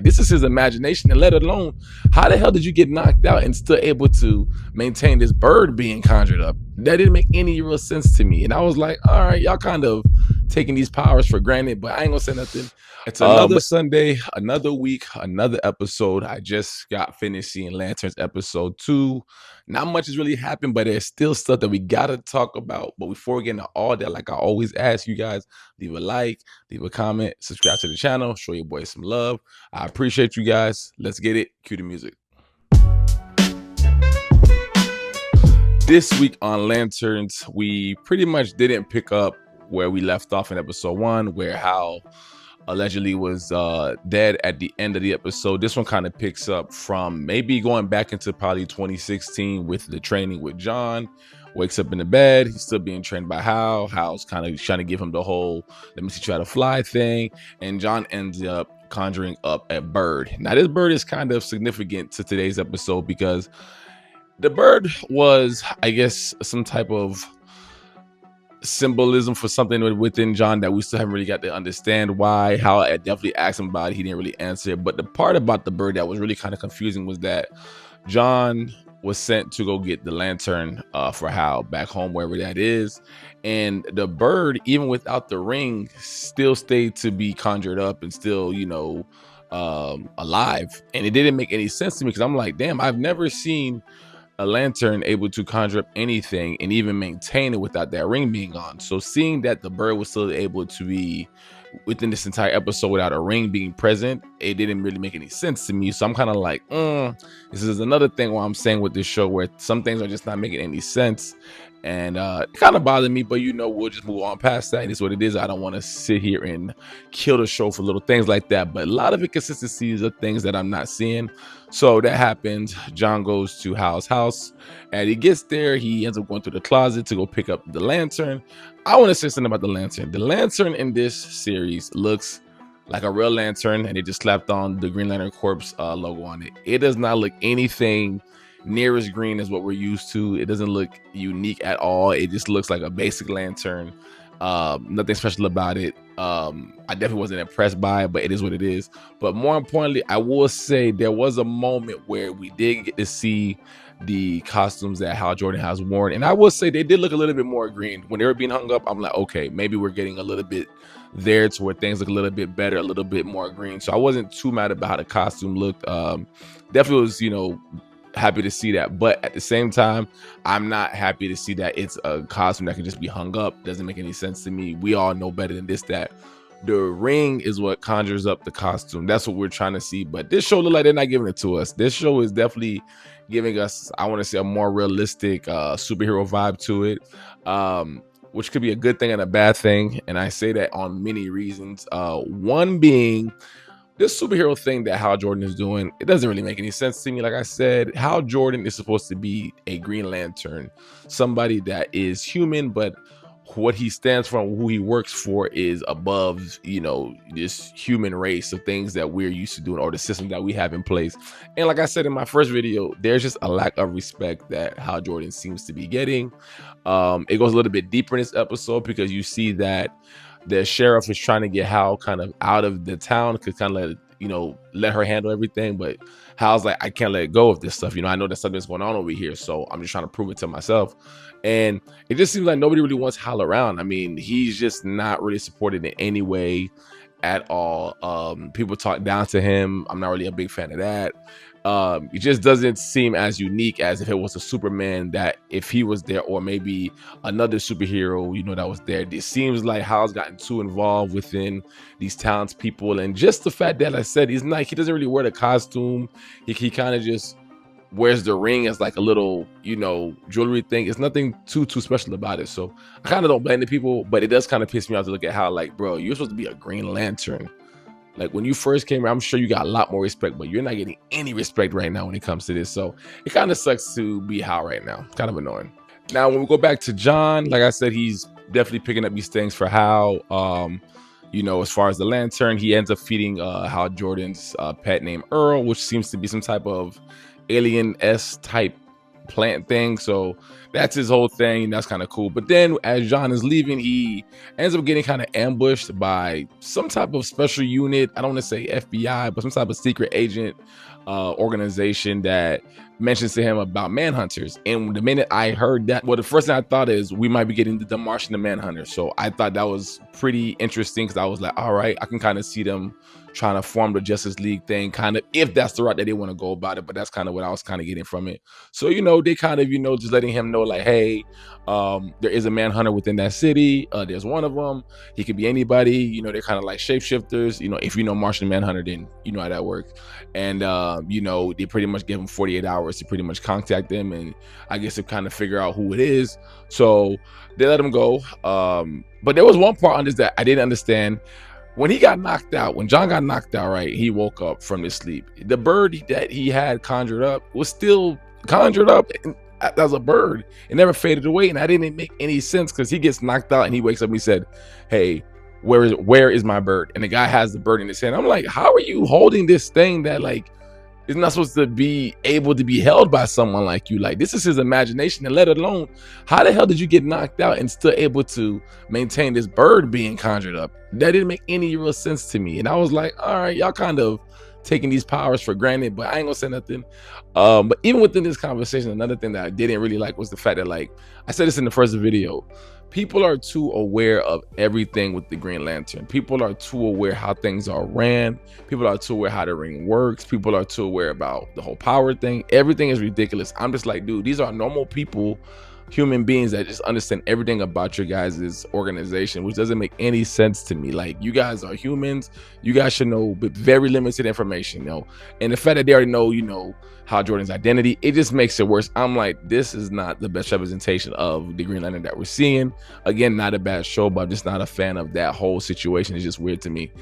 This is his imagination, and let alone how the hell did you get knocked out and still able to maintain this bird being conjured up? That didn't make any real sense to me. And I was like, all right, y'all kind of taking these powers for granted, but I ain't gonna say nothing. It's another But Sunday, another week, another episode. I just got finished seeing Lanterns episode 2. Not much has really happened, but there's still stuff that we gotta talk about. But before we get into all that, like I always ask you guys, leave a like, leave a comment, subscribe to the channel, show your boys some love. I appreciate you guys. Let's get it. Cue the music. This week on Lanterns, we pretty much didn't pick up where we left off in episode 1, where Hal allegedly was dead at the end of the episode. This one kind of picks up from maybe going back into probably 2016 with the training with John. Wakes up in the bed, he's still being trained by Hal. Hal's kind of trying to give him the whole let me teach you how to fly thing, and John ends up conjuring up a bird. Now this bird is kind of significant to today's episode because the bird was, I guess, some type of symbolism for something within John that we still haven't really got to understand why. How I definitely asked him about it, he didn't really answer it. But the part about the bird that was really kind of confusing was that John was sent to go get the lantern for Hal back home, wherever that is, and the bird, even without the ring, still stayed to be conjured up and still, alive. And it didn't make any sense to me because I'm like, damn, I've never seen a lantern able to conjure up anything and even maintain it without that ring being on. So seeing that the bird was still able to be within this entire episode without a ring being present, it didn't really make any sense to me. So I'm kind of like, this is another thing where I'm saying with this show where some things are just not making any sense. And it kind of bothered me, but we'll just move on past that. It's what it is. I don't want to sit here and kill the show for little things like that, but a lot of inconsistencies are things that I'm not seeing. So that happens. John goes to Hal's house, and he gets there. He ends up going to the closet to go pick up the lantern. I want to say something about the lantern. The lantern in this series looks like a real lantern, and they just slapped on the Green Lantern Corps logo on it. It does not look anything near as green as what we're used to. It doesn't look unique at all. It just looks like a basic lantern. Nothing special about it. I definitely wasn't impressed by it, but it is what it is. But more importantly, I will say there was a moment where we did get to see the costumes that Hal Jordan has worn, and I will say they did look a little bit more green when they were being hung up. I'm like, okay, maybe we're getting a little bit there to where things look a little bit better, a little bit more green. So I wasn't too mad about how the costume looked. Definitely was, happy to see that, but at the same time, I'm not happy to see that it's a costume that can just be hung up. Doesn't make any sense to me. We all know better than this, that the ring is what conjures up the costume. That's what we're trying to see, but this show look like they're not giving it to us. This show is definitely giving us, I want to say, a more realistic superhero vibe to it, which could be a good thing and a bad thing, and I say that on many reasons. One being this superhero thing that Hal Jordan is doing, it doesn't really make any sense to me. Like I said, Hal Jordan is supposed to be a Green Lantern, somebody that is human, but what he stands for and who he works for is above, this human race of things that we're used to doing or the system that we have in place. And like I said in my first video, there's just a lack of respect that Hal Jordan seems to be getting. It goes a little bit deeper in this episode because you see that the sheriff is trying to get Hal kind of out of the town, could kind of let her handle everything, but Hal's like, I can't let go of this stuff. I know that something's going on over here, so I'm just trying to prove it to myself. And it just seems like nobody really wants Hal around. I mean, he's just not really supported in any way at all. People talk down to him. I'm not really a big fan of that. It just doesn't seem as unique as if it was a Superman, that if he was there, or maybe another superhero, that was there. It seems like Hal's gotten too involved within these townspeople, and just the fact that I said he doesn't really wear the costume. He kind of just wears the ring as like a little, jewelry thing. It's nothing too special about it. So I kind of don't blame the people, but it does kind of piss me off to look at how, like, bro, you're supposed to be a Green Lantern. Like, when you first came here, I'm sure you got a lot more respect, but you're not getting any respect right now when it comes to this. So it kind of sucks to be Hal right now. It's kind of annoying. Now, when we go back to John, like I said, he's definitely picking up these things for Hal. As far as the lantern, he ends up feeding Hal Jordan's pet named Earl, which seems to be some type of alien-esque type plant thing. So that's his whole thing. That's kind of cool. But then as John is leaving, he ends up getting kind of ambushed by some type of special unit. I don't want to say FBI, but some type of secret agent organization that mentions to him about manhunters. And the minute I heard that, well, the first thing I thought is we might be getting the Martian the Manhunter. So I thought that was pretty interesting because I was like, all right, I can kind of see them trying to form the Justice League thing, kind of, if that's the route that they want to go about it. But that's kind of what I was kind of getting from it. So, they kind of, just letting him know, like, hey, there is a manhunter within that city. There's one of them. He could be anybody. They're kind of like shapeshifters. If you know Martian Manhunter, then you know how that works. And, they pretty much give him 48 hours to pretty much contact them. And I guess to kind of figure out who it is. So they let him go. But there was one part on this that I didn't understand. When he got knocked out, when John got knocked out, right, he woke up from his sleep. The bird that he had conjured up was still conjured up as a bird. It never faded away, and that didn't make any sense because he gets knocked out and he wakes up and he said, hey, where is my bird? And the guy has the bird in his hand. I'm like, how are you holding this thing that, like, is not supposed to be able to be held by someone like you? Like, this is his imagination, and let alone, how the hell did you get knocked out and still able to maintain this bird being conjured up? That didn't make any real sense to me. And I was like, all right, y'all kind of taking these powers for granted, but I ain't gonna say nothing. But even within this conversation, another thing that I didn't really like was the fact that, like, I said this in the first video, people are too aware of everything with the Green Lantern. People are too aware how things are ran. People are too aware how the ring works. People are too aware about the whole power thing. Everything is ridiculous. I'm just like, dude, these are normal people, human beings that just understand everything about your guys' organization, which doesn't make any sense to me. Like, you guys are humans. You guys should know but very limited information, and the fact that they already know, Hal Jordan's identity, it just makes it worse. I'm like, this is not the best representation of the Green Lantern that we're seeing. Again, not a bad show, but I'm just not a fan of that whole situation. It's just weird to me.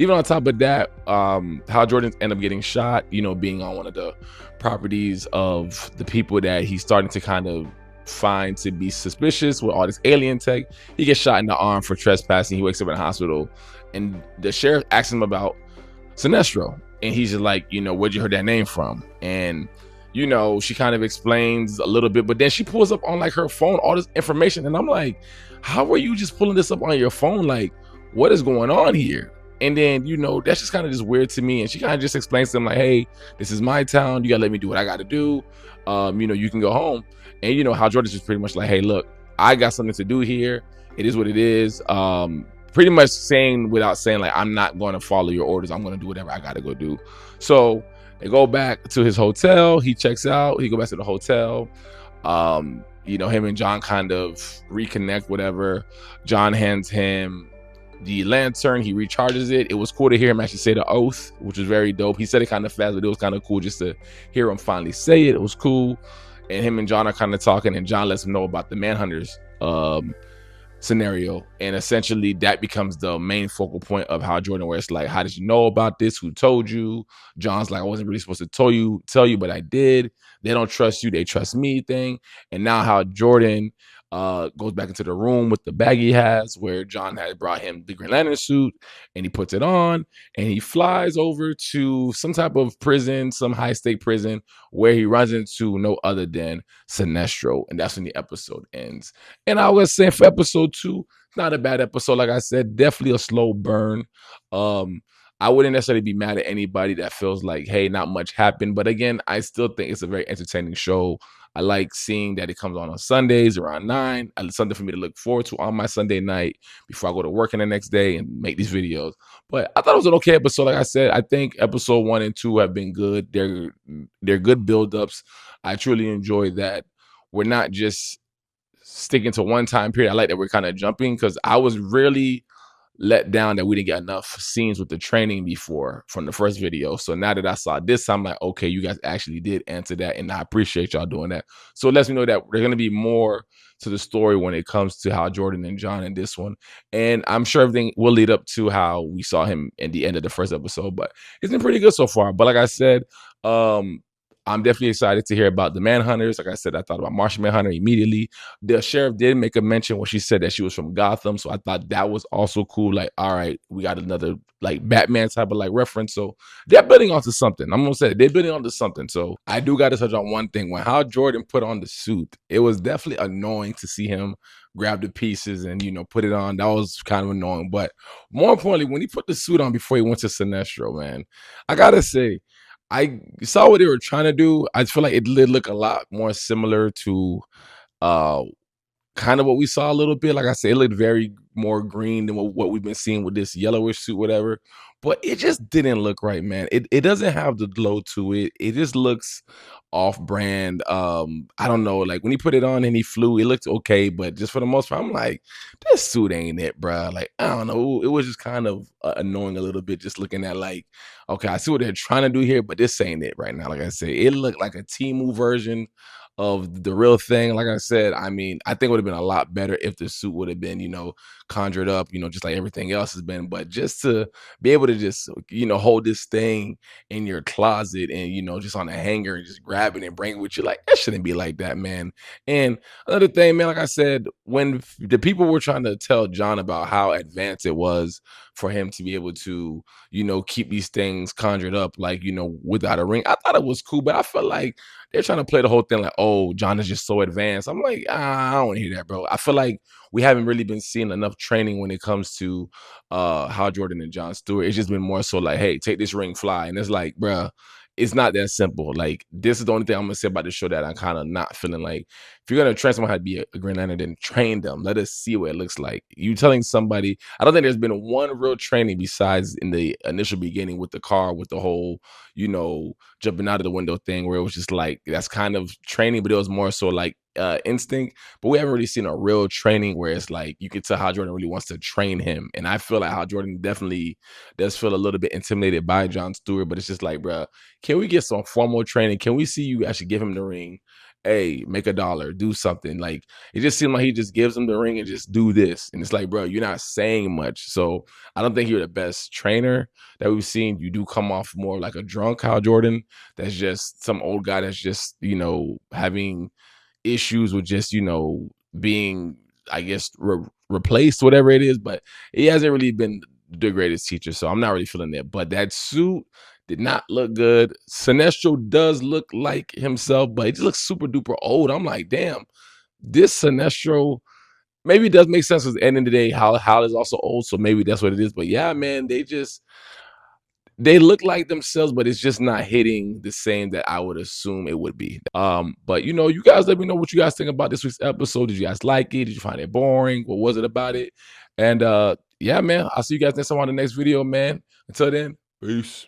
Even on top of that, Hal Jordan ended up getting shot, being on one of the properties of the people that he's starting to kind of find to be suspicious with all this alien tech. He gets shot in the arm for trespassing. He wakes up in the hospital, and the sheriff asks him about Sinestro, and he's just like, where'd you heard that name from? And she kind of explains a little bit, but then she pulls up on, like, her phone all this information, and I'm like, how are you just pulling this up on your phone? Like, what is going on here? And then, that's just kind of just weird to me. And she kind of just explains to him, like, hey, this is my town. You gotta let me do what I gotta do. You can go home. And Hal Jordan's just pretty much like, hey, look, I got something to do here. It is what it is. Pretty much saying, without saying, like, I'm not going to follow your orders. I'm going to do whatever I got to go do. So they go back to his hotel. He checks out. He go back to the hotel. Him and John kind of reconnect, whatever. John hands him the lantern. He recharges it. It was cool to hear him actually say the oath, which was very dope. He said it kind of fast, but it was kind of cool just to hear him finally say it. It was cool. And him and John are kind of talking, and John lets him know about the Manhunters scenario, and essentially that becomes the main focal point of Hal Jordan, where it's like, how did you know about this? Who told you? John's like, I wasn't really supposed to tell you, but I did. They don't trust you, they trust me thing. And now Hal Jordan goes back into the room with the bag he has, where John had brought him the Green Lantern suit, and he puts it on, and he flies over to some type of prison, some high-stake prison, where he runs into no other than Sinestro, and that's when the episode ends. And I was saying, for episode 2, not a bad episode. Like I said, definitely a slow burn. I wouldn't necessarily be mad at anybody that feels like, hey, not much happened. But again, I still think it's a very entertaining show. I like seeing that it comes on Sundays around 9. It's something for me to look forward to on my Sunday night before I go to work in the next day and make these videos. But I thought it was an okay episode. Like I said, I think episode 1 and 2 have been good. They're good build-ups. I truly enjoy that we're not just sticking to one time period. I like that we're kind of jumping, because I was really let down that we didn't get enough scenes with the training before from the first video. So now that I saw this, I'm like, okay, you guys actually did answer that, and I appreciate y'all doing that. So it lets me know that there's going to be more to the story when it comes to Hal Jordan and John in this one. And I'm sure everything will lead up to how we saw him in the end of the first episode, but it's been pretty good so far. But like I said, I'm definitely excited to hear about the Manhunters. Like I said, I thought about Martian Manhunter immediately. The sheriff did make a mention when she said that she was from Gotham, so I thought that was also cool. Like, all right, we got another like Batman type of like reference. So they're building onto something. I'm gonna say they're building onto something. So I do got to touch on one thing. When Hal Jordan put on the suit, it was definitely annoying to see him grab the pieces and put it on. That was kind of annoying. But more importantly, when he put the suit on before he went to Sinestro, man, I gotta say, I saw what they were trying to do. I feel like it did look a lot more similar to uh kind of what we saw a little bit. Like I said, it looked very more green than what we've been seeing with this yellowish suit, whatever. But it just didn't look right, man. It doesn't have the glow to it. It just looks off brand. I don't know. Like when he put it on and he flew, it looked okay, but just for the most part, I'm like, this suit ain't it, bro. Like I don't know. It was just kind of annoying a little bit, just looking at like, okay, I see what they're trying to do here, but this ain't it right now. Like I said, it looked like a Temu version of the real thing. Like I said, I mean, I think it would have been a lot better if the suit would have been, conjured up, just like everything else has been. But just to be able to just, hold this thing in your closet and, just on a hanger and just grab it and bring it with you, like, that shouldn't be like that, man. And another thing, man, like I said, when the people were trying to tell John about how advanced it was for him to be able to, keep these things conjured up, like, without a ring, I thought it was cool, but I felt like they're trying to play the whole thing like, oh, John is just so advanced. I'm like, I don't want to hear that, bro. I feel like we haven't really been seeing enough training when it comes to Hal Jordan and John Stewart. It's just been more so like, hey, take this ring, fly. And it's like, bro, it's not that simple. Like, this is the only thing I'm gonna say about the show that I'm kind of not feeling like. If you're gonna train someone how to be a Green Lantern, then train them. Let us see what it looks like. You telling somebody, I don't think there's been one real training besides in the initial beginning with the car, with the whole, jumping out of the window thing where it was just like that's kind of training, but it was more so like instinct. But we haven't really seen a real training where it's like you could tell how Jordan really wants to train him. And I feel like how Jordan definitely does feel a little bit intimidated by John Stewart, but it's just like, bro, can we get some formal training? Can we see you actually give him the ring? Hey, make a dollar, do something. Like it just seemed like he just gives him the ring and just do this. And it's like, bro, you're not saying much. So I don't think you're the best trainer that we've seen. You do come off more like a drunk Hal Jordan. That's just some old guy that's just, having issues with just, being, I guess, replaced, whatever it is. But he hasn't really been the greatest teacher. So I'm not really feeling that. But that suit did not look good. Sinestro does look like himself, but he just looks super duper old. I'm like, damn, this Sinestro maybe it does make sense because at the end of the day, Hal is also old, so maybe that's what it is. But yeah, man, they look like themselves, but it's just not hitting the same that I would assume it would be. But you guys let me know what you guys think about this week's episode. Did you guys like it? Did you find it boring? What was it about it? And yeah, man, I'll see you guys next time on the next video, man. Until then, peace.